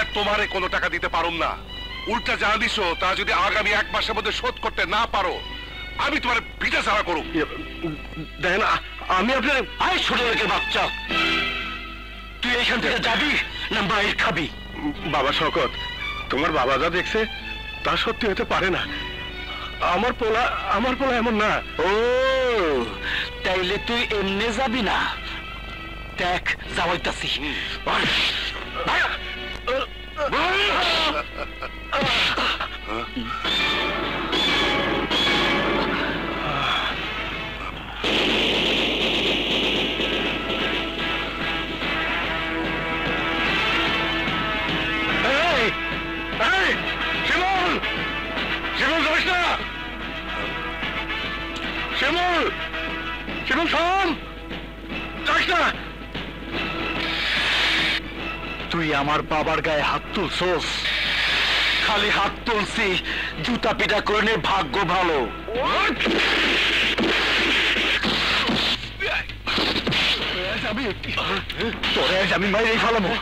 আর তোমারে কোনো টাকা দিতে পারুম না। উল্টা যা দিছো তা যদি আগামী 1 মাসের মধ্যে শোধ করতে না পারো, আমি তোমার পিঠা ছাড়া করুম। দেখেন, আমি আপনার আয় ছোট লোকের বাচ্চা, তুই এইখান থেকে যাবি না মায়ের খাবি? বাবা শওকত, তোমার বাবা যা দেখছে তা সত্যি হতে পারে না। আমার পোলা এমন না। ও তাইলে তুই এমনে যাবি না? দেখ যাওয়াইতাছি। তুই আমার বাবার গায়ে হাত তুলছস? খালি হাত তুলছি, জুতা পিটা করে ভাগ্য ভালো। তোরে আমি মাইরেই ফেলামো।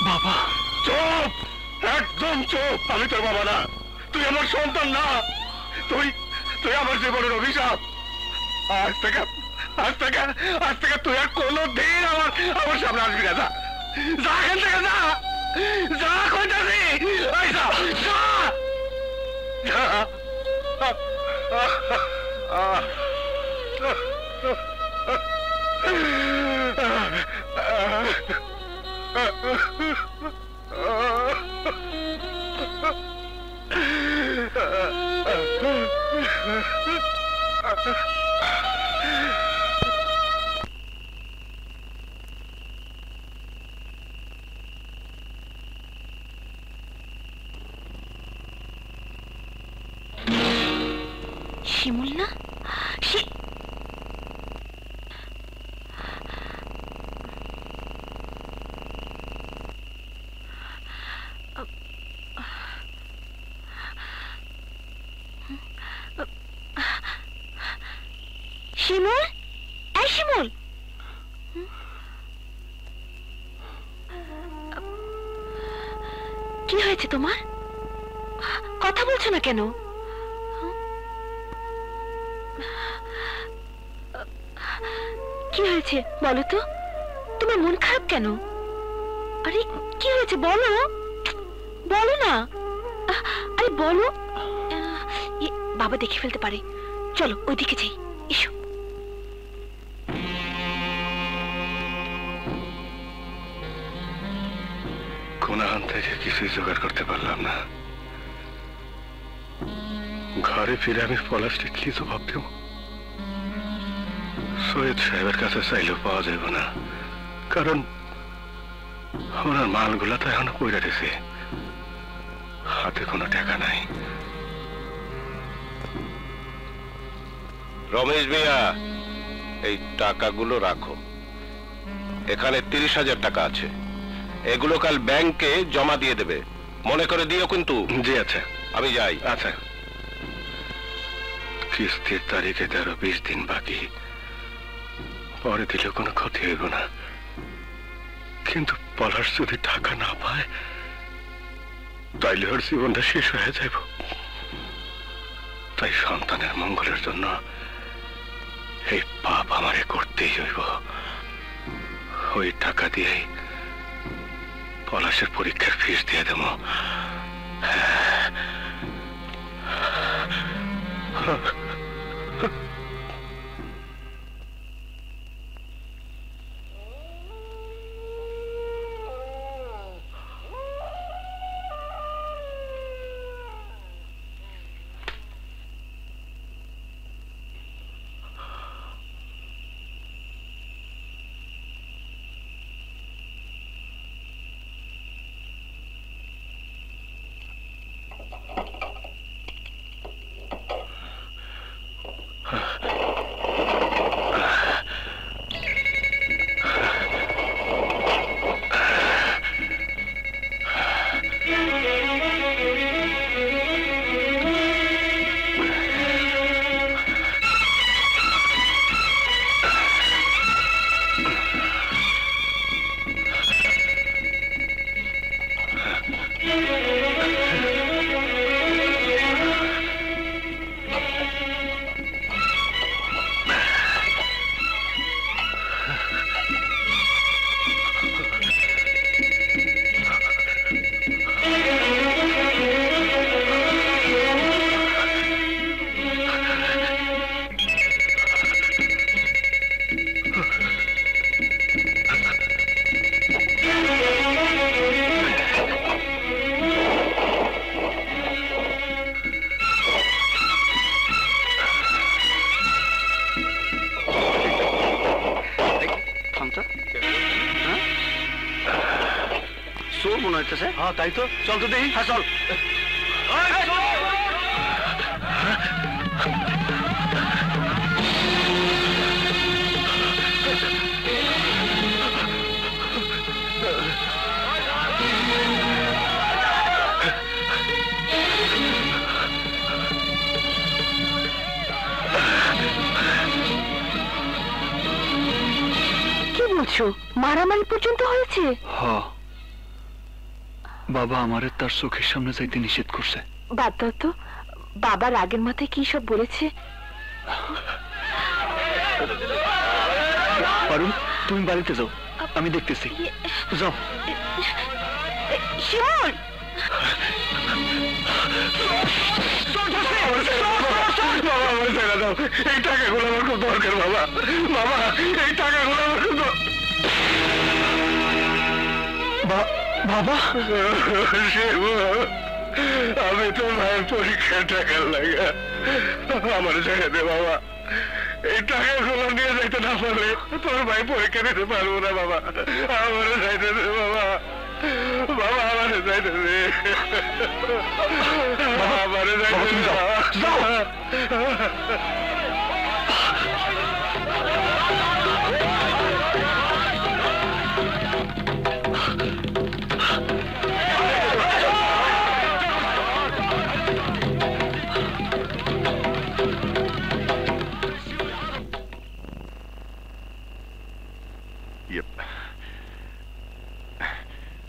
বাবা চুপ, একদম চুপ। আমি তোর বাবা না, তুই আমার সন্তান না। তুই আমার জীবনের অভিশাপ। আজ থেকে তুই আর কোনোদিন আমার সামনে আসবি না। যা এখান থেকে, যা কইতাছি, যা। শিমুল না? শিমুল, এই শিমুল, কি হয়েছে তোমার? কথা বলছো না কেন? কি হয়েছে বলো তো? তোমার মন খারাপ কেন? আরে কি হয়েছে বলো, বলো না। আরে বলো, বাবা দেখে ফেলতে পারে। চলো ওইদিকে যাই, এসো। কোনাহান থেকে কিছুই জোগাড় করতে পারলাম না। ঘরে ফিরে আমি পলাশকে কি জবাব দেব? সৈয়দ সাহেবের কাছে চাইলেও পাওয়া যাবে না, কারণ ওনার মালগুলা তো এখনো পইরা গেছে, হাতে কোনো টাকা নাই। রমেশ মিয়া, এই টাকাগুলো রাখো। এখানে 30,000 টাকা আছে, এগুলো কাল ব্যাংকে জমা দিয়ে দেবে, মনে করে দিও কিন্তু। জি আচ্ছা, আমি যাই। আচ্ছা। কিস্তির তারিখে 20 দিন বাকি, পরে দিলেও কোনো ক্ষতি হইব না, কিন্তু পলাশ যদি টাকা না পায় তাইলে ওর জীবনটা শেষ হয়ে যাইব। তাই সন্তানের মঙ্গলের জন্য এই পাপ আমারে করতেই হইব। ওই টাকা দিয়েই পলাশের পরীক্ষার ফিস দিয়ে দেব। হ্যাঁ তাই তো, চল তো দেখি। হ্যাঁ চল। কি বলছো, মারামারি পর্যন্ত হয়েছে? হ্যাঁ, বাবা আমারে তার চোখের সামনে যাইতে নিষেধ করছে। বাদ দাও তো, বাবা রাগের মাথায় কি সব বলেছে। পারুল, তুমি বাড়িতে যাও, আমি দেখতেছি। যাও। শিমুল, এই টাকাগুলো আমার খুব দরকার বাবা। বাবা, এই টাকাগুলো আমার খুব বাবা। আমি তো ভাইয়ের পরীক্ষার টাকা লাগা আমার জায়গা দে বাবা। এই টাকাগুলো নিয়ে যাইতে না পারলে তোর ভাই পরীক্ষা দিতে পারবো না বাবা। আমার যাইতে দে বাবা। বাবা আমার যাইতে দে। আমার যাইতে দে।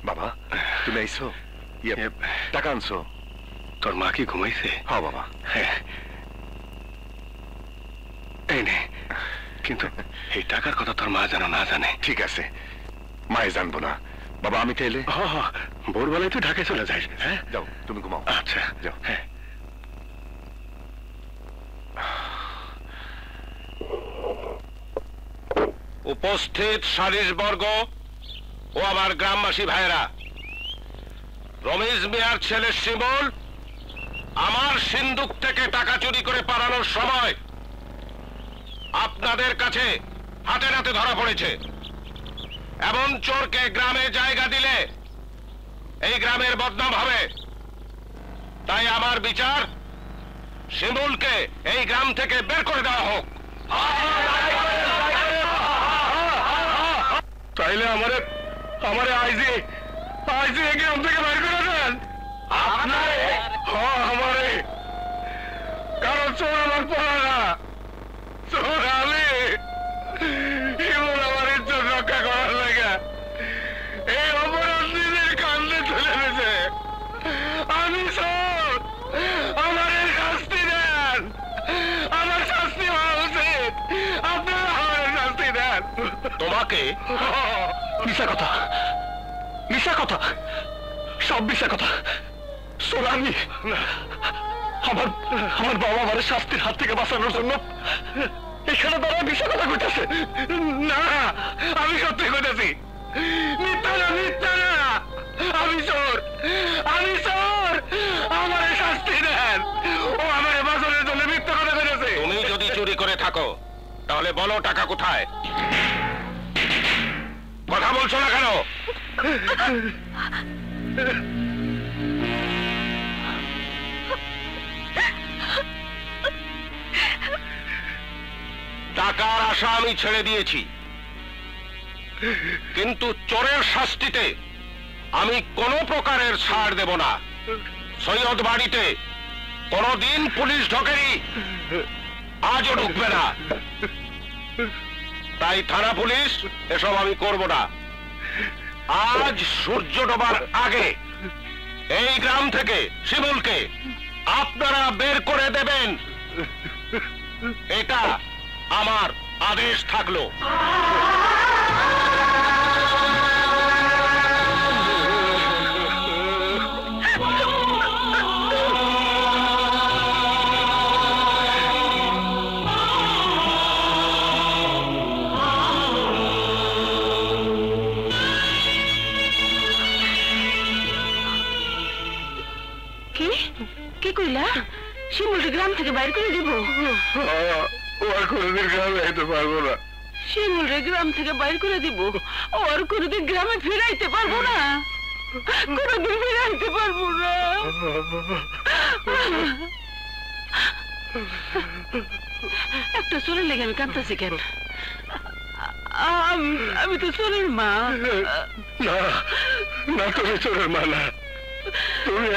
বাবা, তুমি আইছো? টাকা আনছো? তোর মা কি ঘুমাইছে? হ্যাঁ বাবা। হ্যাঁ, এই নে। কিন্তু এই টাকার কথা তোর মা যেন না জানে। ঠিক আছে, মায়ে জানবো না। বাবা আমি তাইলে ভোরবেলায় তুই ঢাকায় চলে যাস। হ্যাঁ যাও, তুমি ঘুমাও। আচ্ছা যাও। হ্যাঁ। উপস্থিত সালিশবর্গ ও আমার গ্রামবাসী ভাইয়েরা, রমেশ মিয়ার ছেলে শিমুল আমার সিন্দুক থেকে টাকা চুরি করে পালানোর সময় আপনাদের কাছে হাতে নাতে ধরা পড়েছে। এমন চোরকে গ্রামে জায়গা দিলে এই গ্রামের বদনাম হবে। তাই আমার বিচার, শিমুলকে এই গ্রাম থেকে বের করে দেওয়া হোক। তাইলে আমারে আইজি গ্রাম থেকে বের করে দেন। আমারে, কারণ চোর আমার পড়া না, চোর আমি। আমার ইজ্জত রক্ষা করার লাগা এই অপরাধ নিজের কান্দে তুলে দিয়েছে। আমি চোর, আমার শাস্তি দেন। আমার শাস্তি হওয়া উচিত। আপনারা আমার শাস্তি দেন। তোমাকে মিশা কথা মিশা কথা, সব মিশা কথা। চোর আমি। আমার আমার বাবা আমার শাস্তির হাত থেকে বাঁচানোর জন্য এখানে দাঁড়ায় মিশা কথা কইতেছে। না, আমি সত্যি কইতেছি। মিথ্যা না, মিথ্যা না। আমি চোর, আমি চোর। আমার শাস্তি দেন। ও আমার বাঁচানোর জন্য মিথ্যা কথা কইতেছে। তুমি যদি চুরি করে থাকো তাহলে বলো টাকা কোথায়? কথা বলছো না কেন? টাকার আশা আমি ছেড়ে দিয়েছি, কিন্তু চোরের শাস্তিতে আমি কোনো প্রকারের ছাড় দেব না। সৈয়দ বাড়িতে কোনদিন পুলিশ ঢোকেনি, আজও ঢুকবে না। তাই থানা পুলিশ এসব আমি করব না। আজ সূর্য ডোবার আগে এই গ্রাম থেকে শিমুলকে আপনারা বের করে দেবেন, এটা আমার আদেশ থাকলো। কি কইলা? শিমুলকে গ্রাম থেকে বাইর করে দিব? ও আর কোনোদিন গ্রামে যেতে পারবো না। শিমুলরে গ্রাম থেকে বাইর করে দিব? ও আর কোনোদিন গ্রামে ফিরাইতে পারবো না, কোনোদিন ফিরাইতে পারবো না। একটা চোরের লেগে আমি কাঁদতেছি কেন? আমি তো চোরের মা। না না, তুমি চোরের মা না, তুমি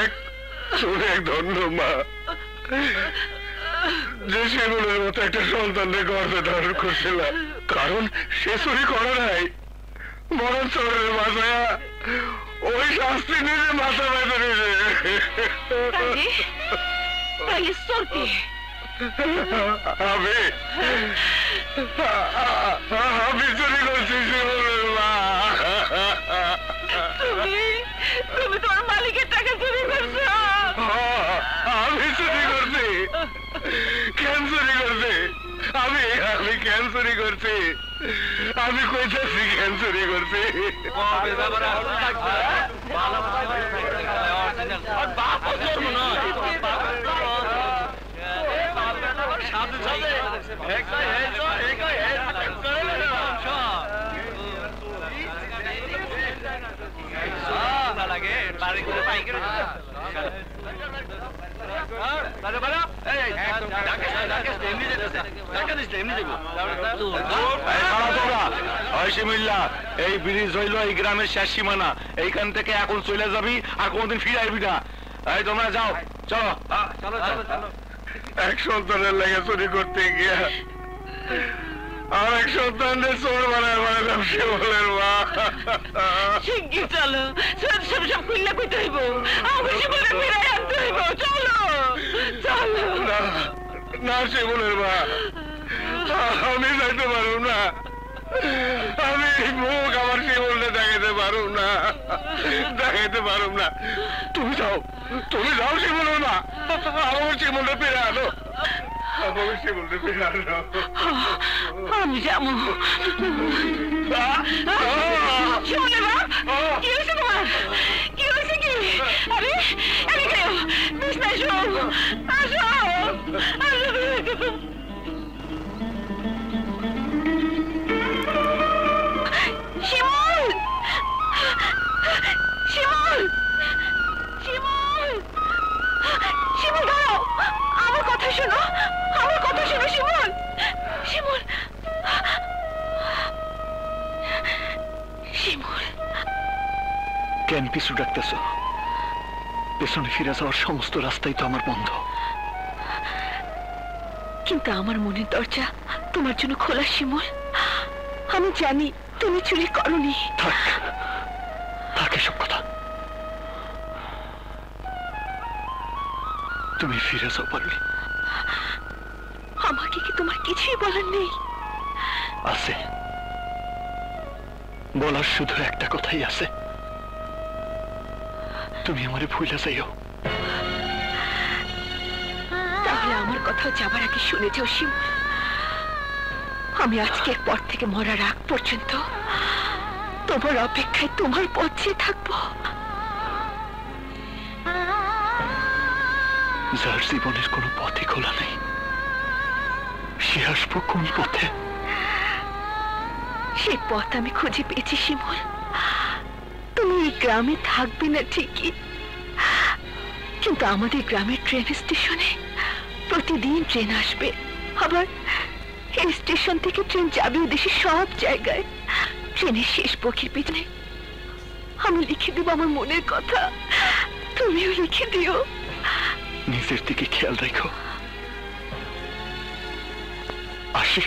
এক ধন্য মা, যে শিমুলের মতো একটা সন্তানকে গর্ভে ধারণ করছিল। কারণ সে চুরি করে নাই, বরং চোরের মাথায় ওই শাস্তি নিজে মাথা বেঁধে নিয়েছে। আমি চুরি করছি শিমুলের মা। তুমি তোমার মালিকের টাকা চুরি করছো? আমি চুরি করছি। কেন চুরি করছি? আমি কেন চুরি করছি? আমি কইতেছি কেন চুরি করছি? এই ব্রিজ হইল এই গ্রামের শেষ সীমানা, এইখান থেকে এখন চলে যাবি আর কোনদিন ফিরে আসবি না। এই তোমরা যাও, চলো। এক সন্তানের লেগে চুরি করতে গিয়া আর এক সন্তানের চোর বানালাম শিমুলের মা। শিগগির চলো, সব খুললে কইতে হইব, আমাকে শিমুলকে ফিরাই আনতে হইব। চলো চলো। না শিমুলের মা, আমি যাইতে পারব না। আমি মুখ আমার শিমুলকে দেখাইতে পারব না, দেখাইতে পারব না। তুমি যাও শিমুলের মা, আমার শিমুলকে ফিরে আনো, আমার শিমুলকে ফিরে আনো। আমি যাবো। শিমুলের মা, কি হয়েছে তোমার? কি হয়েছে? কি? আরে আমি কেউ বিছনায় শো, আসো আসো। শিমুল, শিমুল, শিমুল, শিমুল দাঁড়াও, আমার কথা শোনো, আমার কথা শোনো শিমুল, শিমুল, শিমুল। কেন পিছু ডাকতেছ? পেছনে ফিরে যাওয়ার সমস্ত রাস্তাই তো আমার বন্ধ। কিন্তু আমার মনের দরজা তোমার জন্য খোলা শিমুল। আমি জানি তুমি চুরি করনি। থাক এসব কথা। তুমি ফিরে যাও পারলি। আমাকে কি তোমার কিছুই বলার নেই? আছে, বলার শুধু একটা কথাই আছে। তুমি আমারে ভুলে যাইও। তাহলে আমার কথাও যাবার আগে শুনে যাও শিমুল, আমি আজকের পর থেকে মরার আগ পর্যন্ত তোমার অপেক্ষায় তোমার পথে থাকবো। যার জীবনের কোনো পথে খোলা নেই, সে আসবো কোন পথে? সেই পথ আমি খুঁজে পেয়েছি শিমুল। তুমি এই গ্রামে থাকবে না ঠিকই, কিন্তু আমাদের গ্রামের ট্রেন স্টেশনে প্রতিদিন ট্রেন আসবে, আবার এই স্টেশন থেকে ট্রেন যাবে দেশের সব জায়গায়। ট্রেনের শেষ বগির পিছনে আমি লিখে দেবো আমার মনের কথা, তুমিও লিখে দিও। নিজের দিকে খেয়াল রাখো। আসি।